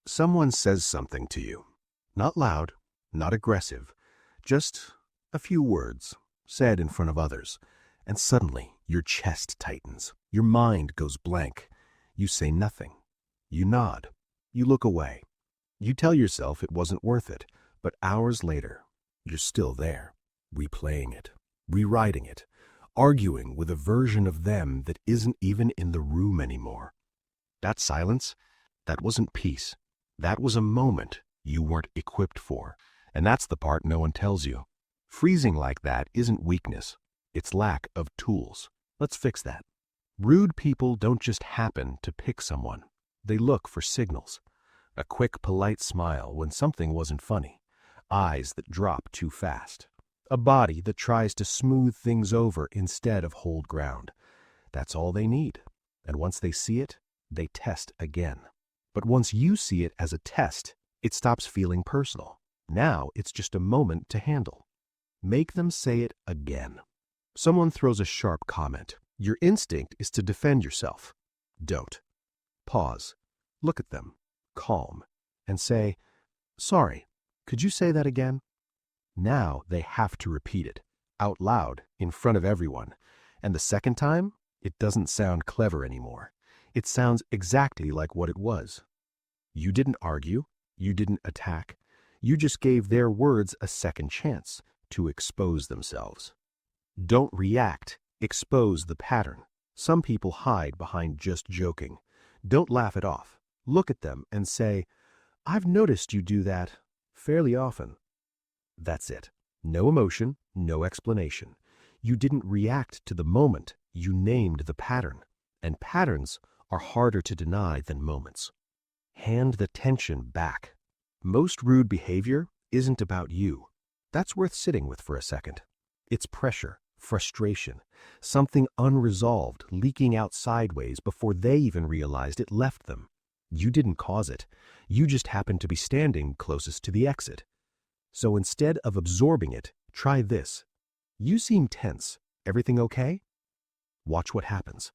Someone says something to you. Not loud, not aggressive, just a few words said in front of others. And suddenly your chest tightens. Your mind goes blank. You say nothing. You nod. You look away. You tell yourself it wasn't worth it. But hours later, you're still there, replaying it, rewriting it, arguing with a version of them that isn't even in the room anymore. That silence, that wasn't peace. That was a moment you weren't equipped for. And that's the part no one tells you. Freezing like that isn't weakness. It's lack of tools. Let's fix that. Rude people don't just happen to pick someone. They look for signals. A quick, polite smile when something wasn't funny. Eyes that drop too fast. A body that tries to smooth things over instead of hold ground. That's all they need. And once they see it, they test again. But once you see it as a test, it stops feeling personal. Now it's just a moment to handle. Make them say it again. Someone throws a sharp comment. Your instinct is to defend yourself. Don't. Pause. Look at them. Calm. And say, "Sorry, could you say that again?" Now they have to repeat it, out loud, in front of everyone. And the second time, it doesn't sound clever anymore. It sounds exactly like what it was. You didn't argue. You didn't attack. You just gave their words a second chance to expose themselves. Don't react. Expose the pattern. Some people hide behind just joking. Don't laugh it off. Look at them and say, "I've noticed you do that fairly often." That's it. No emotion, no explanation. You didn't react to the moment. You named the pattern. And patterns are harder to deny than moments. Hand the tension back. Most rude behavior isn't about you. That's worth sitting with for a second. It's pressure, frustration, something unresolved leaking out sideways before they even realized it left them. You didn't cause it. You just happened to be standing closest to the exit. So instead of absorbing it, try this. You seem tense. Everything okay? Watch what happens.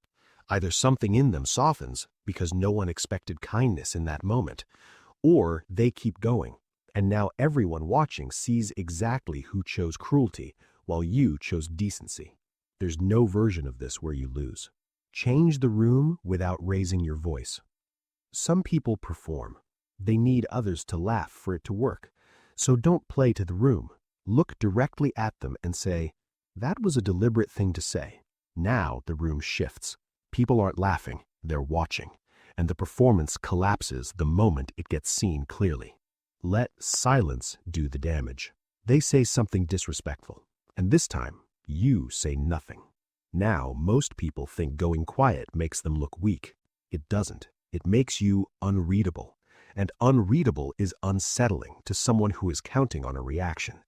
Either something in them softens because no one expected kindness in that moment, or they keep going, and now everyone watching sees exactly who chose cruelty while you chose decency. There's no version of this where you lose. Change the room without raising your voice. Some people perform. They need others to laugh for it to work. So don't play to the room. Look directly at them and say, "That was a deliberate thing to say." Now the room shifts. People aren't laughing, they're watching. And the performance collapses the moment it gets seen clearly. Let silence do the damage. They say something disrespectful, and this time, you say nothing. Now, most people think going quiet makes them look weak. It doesn't. It makes you unreadable. And unreadable is unsettling to someone who is counting on a reaction.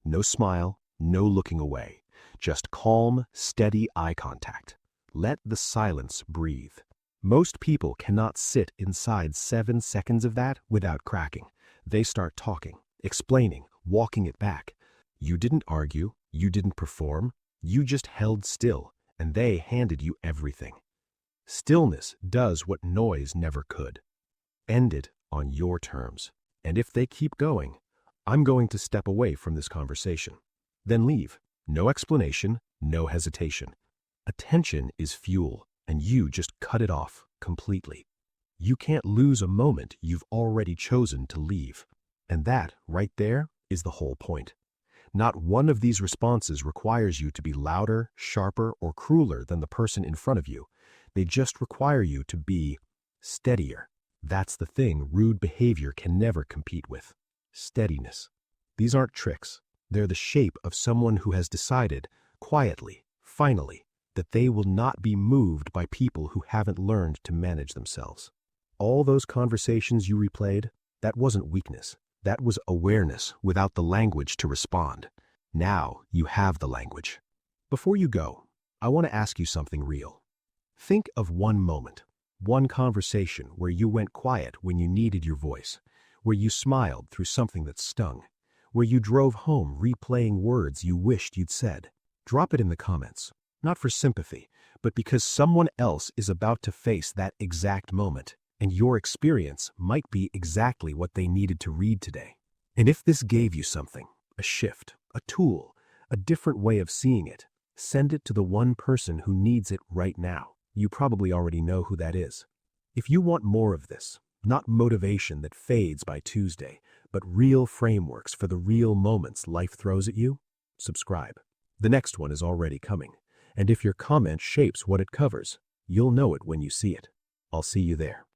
No smile, no looking away. Just calm, steady eye contact. Let the silence breathe. Most people cannot sit inside 7 seconds of that without cracking. They start talking, explaining, walking it back. You didn't argue, you didn't perform, you just held still, and they handed you everything. Stillness does what noise never could. End it on your terms. And if they keep going, I'm going to step away from this conversation. Then leave. No explanation, no hesitation. Attention is fuel, and you just cut it off completely. You can't lose a moment you've already chosen to leave. And that, right there, is the whole point. Not one of these responses requires you to be louder, sharper, or crueler than the person in front of you. They just require you to be steadier. That's the thing rude behavior can never compete with. Steadiness. These aren't tricks. They're the shape of someone who has decided, quietly, finally, that they will not be moved by people who haven't learned to manage themselves. All those conversations you replayed, that wasn't weakness. That was awareness without the language to respond. Now you have the language. Before you go, I want to ask you something real. Think of one moment, one conversation where you went quiet when you needed your voice, where you smiled through something that stung, where you drove home replaying words you wished you'd said. Drop it in the comments. Not for sympathy, but because someone else is about to face that exact moment, And your experience might be exactly what they needed to read today. And if this gave you something, a shift, a tool, a different way of seeing it, send it to the one person who needs it right now. You probably already know who that is. If you want more of this, not motivation that fades by Tuesday, but real frameworks for the real moments life throws at you, subscribe. The next one is already coming, and if your comment shapes what it covers, you'll know it when you see it. I'll see you there.